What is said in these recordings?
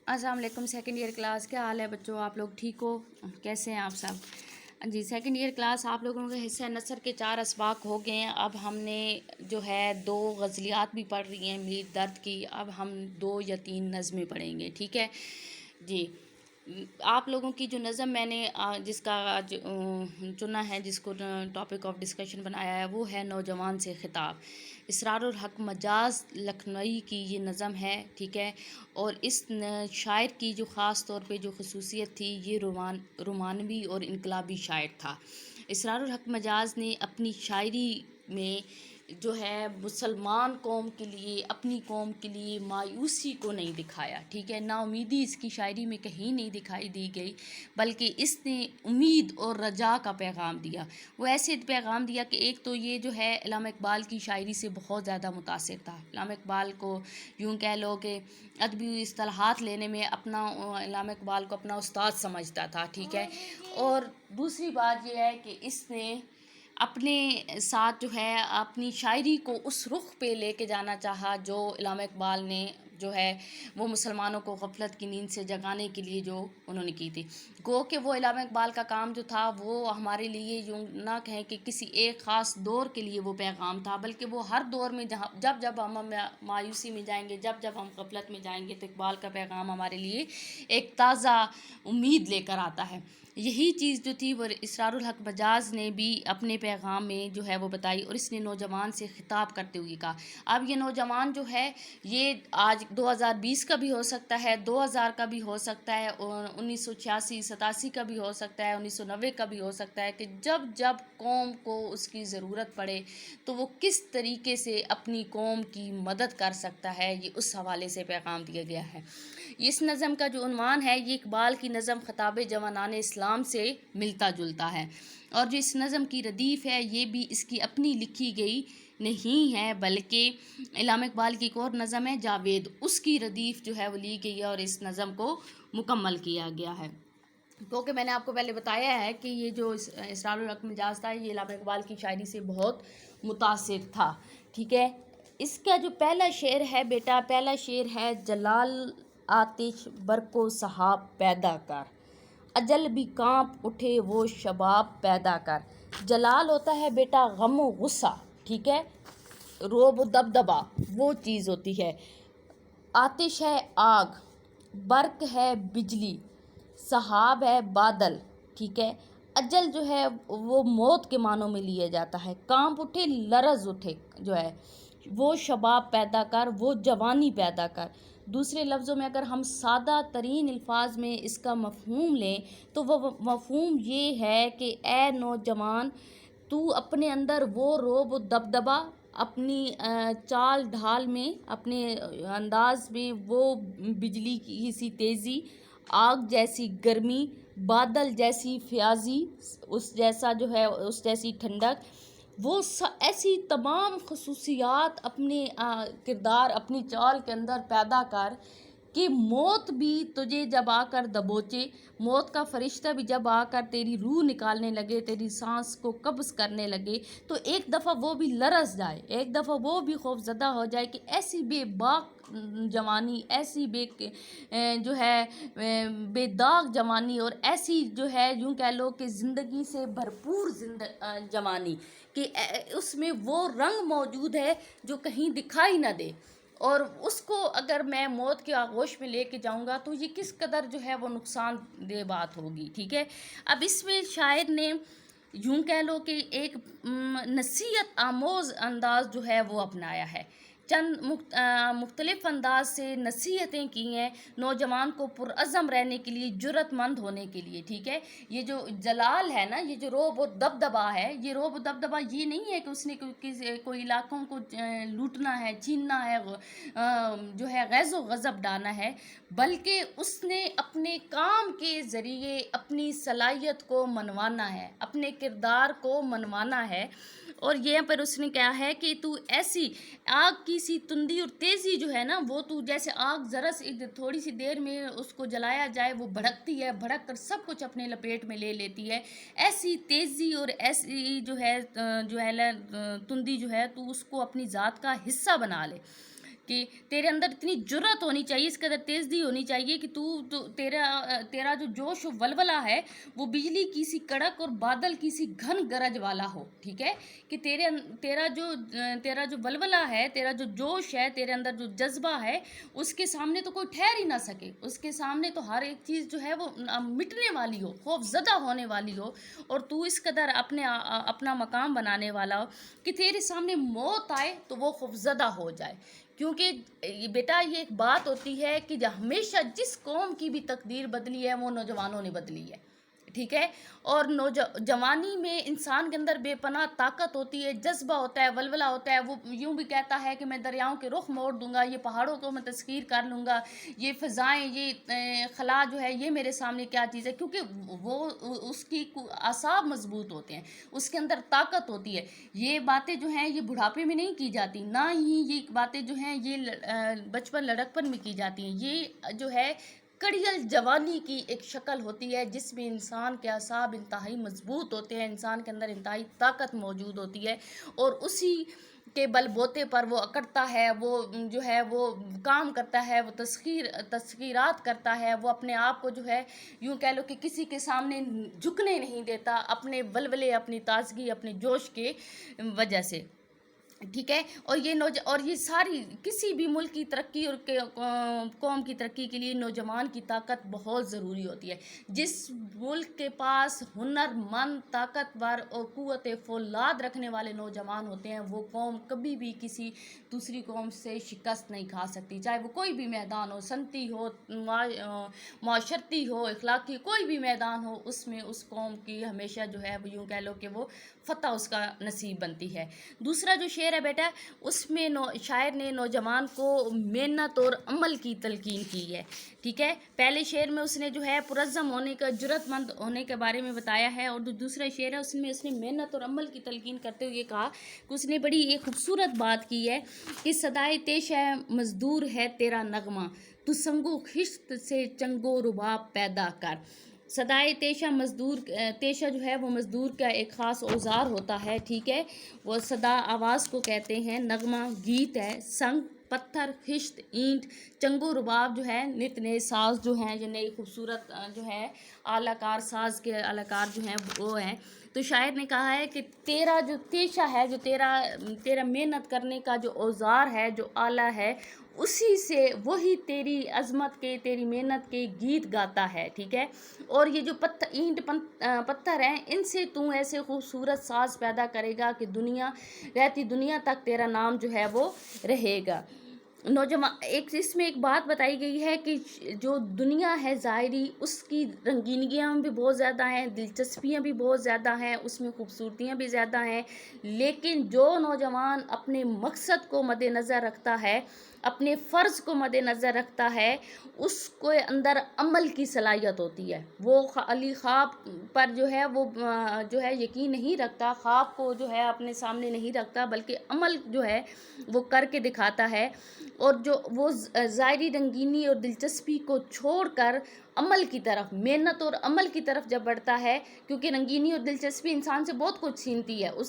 السلام علیکم second year class, کیا حال ہے بچوں؟ آپ لوگ ٹھیک ہو؟ کیسے ہیں آپ سب؟ جی سیکنڈ ایئر کلاس آپ لوگوں کے حصہ نثر کے 4 اسباق ہو گئے ہیں۔ اب ہم نے جو ہے 2 غزلیات بھی پڑھ رہی ہیں میر درد کی، اب ہم 2 یا 3 نظمیں پڑھیں گے، ٹھیک ہے جی۔ آپ لوگوں کی جو نظم میں نے جس کا آج چنا ہے، جس کو ٹاپک آف ڈسکشن بنایا ہے، وہ ہے نوجوان سے خطاب۔ اسرار الحق مجاز لکھنوی کی یہ نظم ہے، ٹھیک ہے۔ اور اس شاعر کی جو خاص طور پہ جو خصوصیت تھی، یہ رومانوی اور انقلابی شاعر تھا۔ اسرار الحق مجاز نے اپنی شاعری میں جو ہے مسلمان قوم کے لیے، اپنی قوم کے لیے مایوسی کو نہیں دکھایا، ٹھیک ہے۔ نا امیدی اس کی شاعری میں کہیں نہیں دکھائی دی گئی، بلکہ اس نے امید اور رجا کا پیغام دیا۔ وہ ایسے پیغام دیا کہ ایک تو یہ جو ہے علامہ اقبال کی شاعری سے بہت زیادہ متاثر تھا۔ علامہ اقبال کو یوں کہہ لو کہ ادبی اصطلاحات لینے میں علامہ اقبال کو اپنا استاد سمجھتا تھا، ٹھیک ہے۔ اور دوسری بات یہ ہے کہ اس نے اپنے ساتھ جو ہے اپنی شاعری کو اس رخ پہ لے کے جانا چاہا جو علامہ اقبال نے جو ہے وہ مسلمانوں کو غفلت کی نیند سے جگانے کے لیے جو انہوں نے کی تھی۔ گو کہ وہ علامہ اقبال کا کام جو تھا وہ ہمارے لیے یوں نہ کہیں کہ کسی ایک خاص دور کے لیے وہ پیغام تھا، بلکہ وہ ہر دور میں جب ہم مایوسی میں جائیں گے، جب ہم غفلت میں جائیں گے، تو اقبال کا پیغام ہمارے لیے ایک تازہ امید لے کر آتا ہے۔ یہی چیز جو تھی وہ اسرار الحق مجاز نے بھی اپنے پیغام میں جو ہے وہ بتائی، اور اس نے نوجوان سے خطاب کرتے ہوئے کہا۔ اب یہ نوجوان جو ہے یہ آج 2020 کا بھی ہو سکتا ہے، 2000 کا بھی ہو سکتا ہے، اور 1986 87 کا بھی ہو سکتا ہے، 1990 کا بھی ہو سکتا ہے، کہ جب قوم کو اس کی ضرورت پڑے تو وہ کس طریقے سے اپنی قوم کی مدد کر سکتا ہے، یہ اس حوالے سے پیغام دیا گیا ہے۔ اس نظم کا جو عنوان ہے، یہ اقبال کی نظم خطاب جوانان اسلام سے ملتا جلتا ہے، اور جو اس نظم کی ردیف ہے یہ بھی اس کی اپنی لکھی گئی نہیں ہے، بلکہ علامہ اقبال کی ایک اور نظم ہے جاوید، اس کی ردیف جو ہے وہ لی گئی ہے اور اس نظم کو مکمل کیا گیا ہے۔ کیونکہ میں نے آپ کو پہلے بتایا ہے کہ یہ جو اسرار الحق مجاز تھا یہ علامہ اقبال کی شاعری سے بہت متاثر تھا، ٹھیک ہے۔ اس کا جو پہلا شعر ہے بیٹا، پہلا شعر ہے جلال آتش برق و سحاب پیدا کر، اجل بھی کانپ اٹھے وہ شباب پیدا کر۔ جلال ہوتا ہے بیٹا غم و غصہ، ٹھیک ہے، روب و دبدبا وہ چیز ہوتی ہے۔ آتش ہے آگ، برق ہے بجلی، سحاب ہے بادل، ٹھیک ہے۔ اجل جو ہے وہ موت کے معنوں میں لیا جاتا ہے۔ کانپ اٹھے، لرز اٹھے جو ہے وہ شباب پیدا کر، وہ جوانی پیدا کر۔ دوسرے لفظوں میں اگر ہم سادہ ترین الفاظ میں اس کا مفہوم لیں تو وہ مفہوم یہ ہے کہ اے نوجوان، تو اپنے اندر وہ روب و دبدبا، اپنی چال ڈھال میں، اپنے انداز میں وہ بجلی کی سی تیزی، آگ جیسی گرمی، بادل جیسی فیاضی، اس جیسا جو ہے اس جیسی ٹھنڈک، وہ ایسی تمام خصوصیات اپنے کردار، اپنی چال کے اندر پیدا کر کہ موت بھی تجھے جب آ کر دبوچے، موت کا فرشتہ بھی جب آ کر تیری روح نکالنے لگے، تیری سانس کو قبض کرنے لگے، تو ایک دفعہ وہ بھی لرز جائے، ایک دفعہ وہ بھی خوف زدہ ہو جائے کہ ایسی بے باک جوانی، ایسی جو ہے بے داغ جوانی، اور ایسی جو ہے یوں کہہ لو کہ زندگی سے بھرپور جوانی، کہ اس میں وہ رنگ موجود ہے جو کہیں دکھائی نہ دے، اور اس کو اگر میں موت کے آغوش میں لے کے جاؤں گا تو یہ کس قدر جو ہے وہ نقصان دہ بات ہوگی، ٹھیک ہے۔ اب اس میں شاعر نے یوں کہہ لو کہ ایک نصیحت آموز انداز جو ہے وہ اپنایا ہے، چند مختلف انداز سے نصیحتیں کی ہیں نوجوان کو پرعزم رہنے کے لیے، جرأت مند ہونے کے لیے، ٹھیک ہے۔ یہ جو جلال ہے نا، یہ جو روب و دبدبا ہے، یہ روب و دبدبا یہ نہیں ہے کہ اس نے کوئی علاقوں کو لوٹنا ہے، چھیننا ہے، جو ہے غیظ و غضب ڈالنا ہے، بلکہ اس نے اپنے کام کے ذریعے اپنی صلاحیت کو منوانا ہے، اپنے کردار کو منوانا ہے۔ اور یہاں پر اس نے کہا ہے کہ تو ایسی آگ کی سی تندی اور تیزی جو ہے نا، وہ تو جیسے آگ ذرا سی تھوڑی سی دیر میں اس کو جلایا جائے وہ بھڑکتی ہے، بھڑک کر سب کچھ اپنے لپیٹ میں لے لیتی ہے، ایسی تیزی اور ایسی جو ہے تندی جو ہے تو اس کو اپنی ذات کا حصہ بنا لے، کہ تیرے اندر اتنی جرأت ہونی چاہیے، اس قدر تیزی ہونی چاہیے کہ تیرا جو جوش و ولولہ ہے وہ بجلی کی سی کڑک اور بادل کی سی گھن گرج والا ہو، ٹھیک ہے، کہ تیرا جو ولولہ ہے، تیرا جو جوش ہے، تیرے اندر جو جذبہ ہے، اس کے سامنے تو کوئی ٹھہر ہی نہ سکے، اس کے سامنے تو ہر ایک چیز جو ہے وہ مٹنے والی ہو، خوف زدہ ہونے والی ہو، اور تو اس قدر اپنا مقام بنانے والا ہو کہ تیرے سامنے موت آئے تو وہ خوف زدہ ہو جائے. کیونکہ بیٹا یہ ایک بات ہوتی ہے کہ ہمیشہ جس قوم کی بھی تقدیر بدلی ہے وہ نوجوانوں نے بدلی ہے، ٹھیک ہے. اور جوانی میں انسان کے اندر بے پناہ طاقت ہوتی ہے، جذبہ ہوتا ہے، ولولہ ہوتا ہے. وہ یوں بھی کہتا ہے کہ میں دریاؤں کے رخ موڑ دوں گا، یہ پہاڑوں کو میں تسخیر کر لوں گا، یہ فضائیں، یہ خلا جو ہے یہ میرے سامنے کیا چیز ہے. کیونکہ وہ اس کی اعصاب مضبوط ہوتے ہیں، اس کے اندر طاقت ہوتی ہے. یہ باتیں جو ہیں یہ بڑھاپے میں نہیں کی جاتی، نہ ہی یہ باتیں جو ہیں یہ بچپن لڑکپن میں کی جاتی ہیں. یہ جو ہے کڑیل جوانی کی ایک شکل ہوتی ہے جس میں انسان کے اعصاب انتہائی مضبوط ہوتے ہیں، انسان کے اندر انتہائی طاقت موجود ہوتی ہے، اور اسی کے بل بوتے پر وہ اکڑتا ہے، وہ جو ہے وہ کام کرتا ہے، وہ تسخیرات کرتا ہے، وہ اپنے آپ کو جو ہے یوں کہہ لو کہ کسی کے سامنے جھکنے نہیں دیتا، اپنے ولولے، اپنی تازگی، اپنے جوش کے وجہ سے، ٹھیک ہے. اور یہ ساری کسی بھی ملک کی ترقی اور قوم کی ترقی کے لیے نوجوان کی طاقت بہت ضروری ہوتی ہے. جس ملک کے پاس ہنر مند، طاقتور اور قوت فولاد رکھنے والے نوجوان ہوتے ہیں، وہ قوم کبھی بھی کسی دوسری قوم سے شکست نہیں کھا سکتی، چاہے وہ کوئی بھی میدان ہو، صنعتی ہو، معاشرتی ہو، اخلاقی، کوئی بھی میدان ہو، اس میں اس قوم کی ہمیشہ جو ہے وہ یوں کہہ لو کہ وہ فتح اس کا نصیب بنتی ہے. دوسرا جو شعر ہے بیٹا، اس میں شاعر نے نوجوان کو محنت اور عمل کی تلقین کی ہے، ٹھیک ہے. پہلے شعر میں اس نے جو ہے پرعزم ہونے کا، جرأت مند ہونے کے بارے میں بتایا ہے، اور جو دوسرا شعر ہے اس میں اس نے محنت اور عمل کی تلقین کرتے ہوئے کہا کہ اس نے بڑی ایک خوبصورت بات کی ہے کہ صدائے تیش ہے مزدور ہے تیرا نغمہ، تو سنگو خشت سے چنگو رباب پیدا کر. صدائے تیشہ جو ہے وہ مزدور کا ایک خاص اوزار ہوتا ہے، ٹھیک ہے. وہ صدا آواز کو کہتے ہیں، نغمہ گیت ہے، سنگ پتھر، خشت اینٹ، چنگو رباب جو ہے نت نئے ساز جو ہیں، جو نئی خوبصورت جو ہے اعلیٰ کار ساز کے اعلیٰ کار جو ہیں وہ ہیں. تو شاعر نے کہا ہے کہ تیرا جو تیشہ ہے، جو تیرا محنت کرنے کا جو اوزار ہے، جو آلہ ہے، اسی سے وہی تیری عظمت کے، تیری محنت کے گیت گاتا ہے، ٹھیک ہے. اور یہ جو اینٹ پتھر ہیں، ان سے تو ایسے خوبصورت ساز پیدا کرے گا کہ رہتی دنیا تک تیرا نام جو ہے وہ رہے گا. اس میں ایک بات بتائی گئی ہے کہ جو دنیا ہے ظاہری، اس کی رنگینیاں بھی بہت زیادہ ہیں، دلچسپیاں بھی بہت زیادہ ہیں، اس میں خوبصورتیاں بھی زیادہ ہیں، لیکن جو نوجوان اپنے مقصد کو مد نظر رکھتا ہے، اپنے فرض کو مد نظر رکھتا ہے، اس کو اندر عمل کی صلاحیت ہوتی ہے. وہ علی خواب پر جو ہے وہ جو ہے یقین نہیں رکھتا، خواب کو جو ہے اپنے سامنے نہیں رکھتا، بلکہ عمل جو ہے وہ کر کے دکھاتا ہے. اور جو وہ ظاہری رنگینی اور دلچسپی کو چھوڑ کر عمل کی طرف، محنت اور عمل کی طرف جب بڑھتا ہے، کیونکہ رنگینی اور دلچسپی انسان سے بہت کچھ چھینتی ہے، اس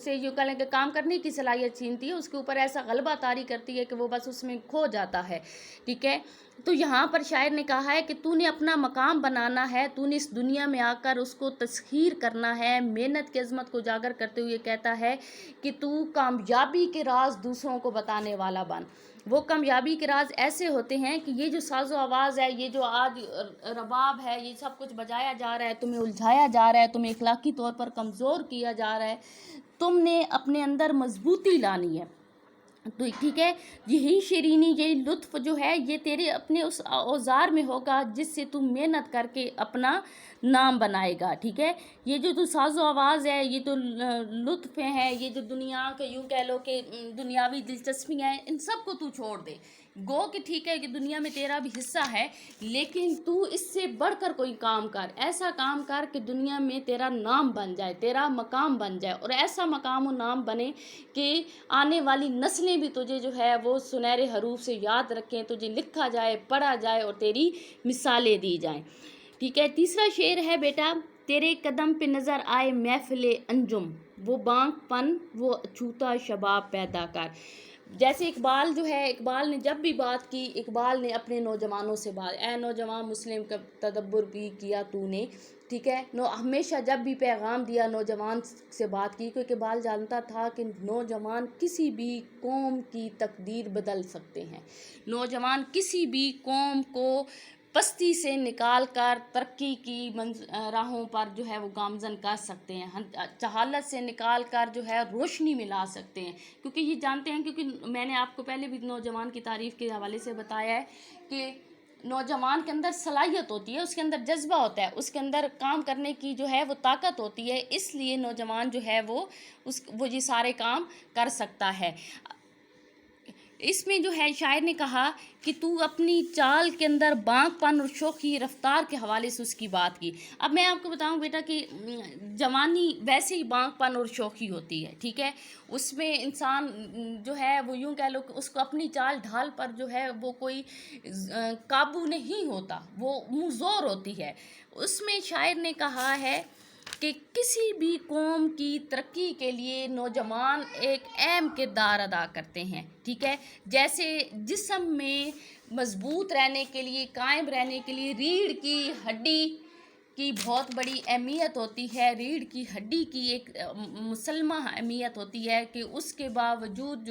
سے یوں کہہ لیں کہ کام کرنے کی صلاحیت چھینتی ہے، اس کے اوپر ایسا غلبہ طاری کرتی ہے کہ وہ بس اس میں کھو جاتا ہے، ٹھیک ہے. تو یہاں پر شاعر نے کہا ہے کہ تو نے اپنا مقام بنانا ہے، تو نے اس دنیا میں آ کر اس کو تسخیر کرنا ہے. محنت کی عظمت کو اجاگر کرتے ہوئے کہتا ہے کہ تو کامیابی کے راز دوسروں کو بتانے والا بن. وہ کامیابی کے راز ایسے ہوتے ہیں کہ یہ جو ساز و آواز ہے، یہ جو آج رباب ہے، یہ سب کچھ بجایا جا رہا ہے، تمہیں الجھایا جا رہا ہے، تمہیں اخلاقی طور پر کمزور کیا جا رہا ہے، تم نے اپنے اندر مضبوطی لانی ہے. تو ٹھیک ہے، یہی شیرینی، یہی لطف جو ہے یہ تیرے اپنے اس اوزار میں ہوگا جس سے تو محنت کر کے اپنا نام بنائے گا، ٹھیک ہے. یہ جو ساز و آواز ہے، یہ تو لطف ہے، یہ جو دنیا کے یوں کہہ لو کہ دنیاوی دلچسپیاں ہیں، ان سب کو تو چھوڑ دے. گو کہ ٹھیک ہے کہ دنیا میں تیرا بھی حصہ ہے، لیکن تو اس سے بڑھ کر کوئی کام کر، ایسا کام کر کہ دنیا میں تیرا نام بن جائے، تیرا مقام بن جائے، اور ایسا مقام و نام بنے کہ آنے والی نسلیں بھی تجھے جو ہے وہ سنہرے حروف سے یاد رکھیں، تجھے لکھا جائے، پڑھا جائے، اور تیری مثالیں دی جائیں، ٹھیک ہے. تیسرا شعر ہے بیٹا، تیرے قدم پہ نظر آئے محفل انجم، وہ بانک پن وہ چھوتا شباب پیدا کر. جیسے اقبال جو ہے، اقبال نے جب بھی بات کی، اقبال نے اپنے نوجوانوں سے بات، اے نوجوان مسلم کا تدبر بھی کیا تو نے، ٹھیک ہے، ہمیشہ جب بھی پیغام دیا نوجوان سے بات کی، کیونکہ اقبال جانتا تھا کہ نوجوان کسی بھی قوم کی تقدیر بدل سکتے ہیں، نوجوان کسی بھی قوم کو پستی سے نکال کر ترقی کی راہوں پر جو ہے وہ گامزن کر سکتے ہیں، جہالت سے نکال کر جو ہے روشنی میں لا سکتے ہیں، کیونکہ یہ جانتے ہیں، کیونکہ میں نے آپ کو پہلے بھی نوجوان کی تعریف کے حوالے سے بتایا ہے کہ نوجوان کے اندر صلاحیت ہوتی ہے، اس کے اندر جذبہ ہوتا ہے، اس کے اندر کام کرنے کی جو ہے وہ طاقت ہوتی ہے، اس لیے نوجوان جو ہے وہ یہ سارے کام کر سکتا ہے۔ اس میں جو ہے شاعر نے کہا کہ تو اپنی چال کے اندر بانک پن اور شوخی رفتار کے حوالے سے اس کی بات کی۔ اب میں آپ کو بتاؤں بیٹا کہ جوانی ویسے ہی بانک پن اور شوخی ہوتی ہے، ٹھیک ہے، اس میں انسان جو ہے وہ یوں کہہ لو کہ اس کو اپنی چال ڈھال پر جو ہے وہ کوئی قابو نہیں ہوتا، وہ منہ زور ہوتی ہے۔ اس میں شاعر نے کہا ہے کہ کسی بھی قوم کی ترقی کے لیے نوجوان ایک اہم کردار ادا کرتے ہیں، ٹھیک ہے، جیسے جسم میں مضبوط رہنے کے لیے، قائم رہنے کے لیے ریڑھ کی ہڈی کی بہت بڑی اہمیت ہوتی ہے، ریڑھ کی ہڈی کی ایک مسلمہ اہمیت ہوتی ہے کہ اس کے باوجود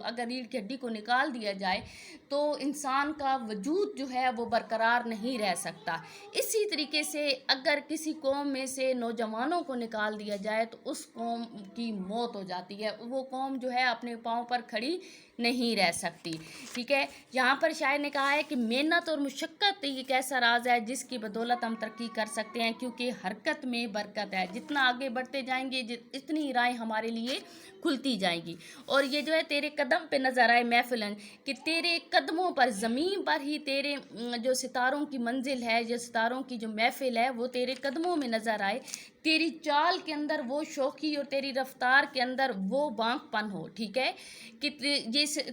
اگر ریڑھ کی ہڈی کو نکال دیا جائے تو انسان کا وجود جو ہے وہ برقرار نہیں رہ سکتا۔ اسی طریقے سے اگر کسی قوم میں سے نوجوانوں کو نکال دیا جائے تو اس قوم کی موت ہو جاتی ہے، وہ قوم جو ہے اپنے پاؤں پر کھڑی نہیں رہ سکتی، ٹھیک ہے۔ یہاں پر شاعر نے کہا ہے کہ محنت اور مشقت ایک ایسا راز ہے جس کی بدولت ہم ترقی کر سکتے ہیں، کیونکہ حرکت میں برکت ہے، جتنا آگے بڑھتے جائیں گے اتنی راہیں ہمارے لیے کھلتی جائیں گی۔ اور یہ جو ہے تیرے قدم پہ نظر آئے محفلن، کہ تیرے قدموں پر، زمین پر ہی تیرے جو ستاروں کی منزل ہے، جو ستاروں کی جو محفل ہے وہ تیرے قدموں میں نظر آئے، تیری چال کے اندر وہ شوخی اور تیری رفتار کے اندر وہ بانک پن ہو، ٹھیک ہے، کہ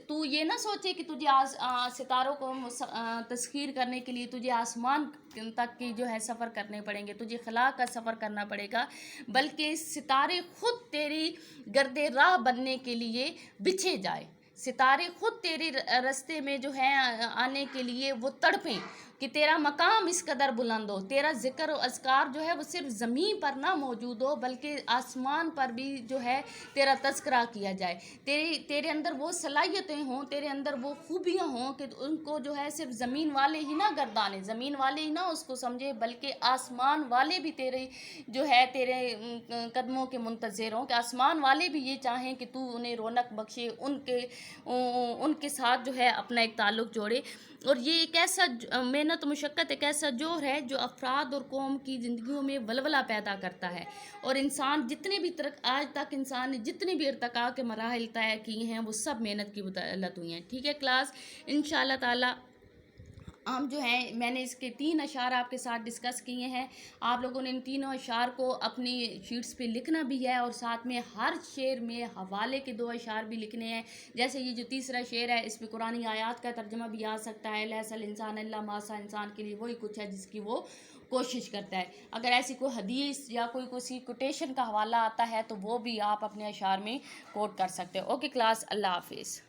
تو یہ نہ سوچے کہ تجھے ستاروں کو تسخیر کرنے کے لیے تجھے آسمان تک کی جو ہے سفر کرنے پڑیں گے، تجھے خلا کا سفر کرنا پڑے گا، بلکہ ستارے خود تیری گرد راہ بننے کے لیے بچھے جائے، ستارے خود تیرے رستے میں جو ہے آنے کے لیے وہ تڑپیں کہ تیرا مقام اس قدر بلند ہو، تیرا ذکر و اذکار جو ہے وہ صرف زمین پر نہ موجود ہو بلکہ آسمان پر بھی جو ہے تیرا تذکرہ کیا جائے، تیرے اندر وہ صلاحیتیں ہوں، تیرے اندر وہ خوبیاں ہوں کہ ان کو جو ہے صرف زمین والے ہی نہ گردانے، زمین والے ہی نہ اس کو سمجھے، بلکہ آسمان والے بھی تیرے جو ہے تیرے قدموں کے منتظر ہوں، کہ آسمان والے بھی یہ چاہیں کہ تو انہیں رونق بخشے، ان کے ساتھ جو ہے اپنا ایک تعلق جوڑے۔ اور یہ ایک ایسا محنت مشقت ایک ایسا جوہر ہے جو افراد اور قوم کی زندگیوں میں ولولہ پیدا کرتا ہے، اور انسان جتنے بھی آج تک انسان نے جتنے بھی ارتقاء کے مراحل طے کیے ہیں وہ سب محنت کی بدولت ہوئی ہیں، ٹھیک ہے کلاس، انشاءاللہ تعالی ہم جو ہیں میں نے اس کے 3 اشعار آپ کے ساتھ ڈسکس کیے ہیں، آپ لوگوں نے ان تینوں اشعار کو اپنی شیٹس پہ لکھنا بھی ہے، اور ساتھ میں ہر شعر میں حوالے کے 2 اشعار بھی لکھنے ہیں، جیسے یہ جو تیسرا شعر ہے اس پہ قرآنی آیات کا ترجمہ بھی آ سکتا ہے، لیس الانسان الا ما سعی، انسان کے لیے وہی کچھ ہے جس کی وہ کوشش کرتا ہے، اگر ایسی کوئی حدیث یا کوئی کوٹیشن کا حوالہ آتا ہے تو وہ بھی آپ اپنے اشعار میں کوٹ کر سکتے ہیں۔ اوکے کلاس، اللہ حافظ۔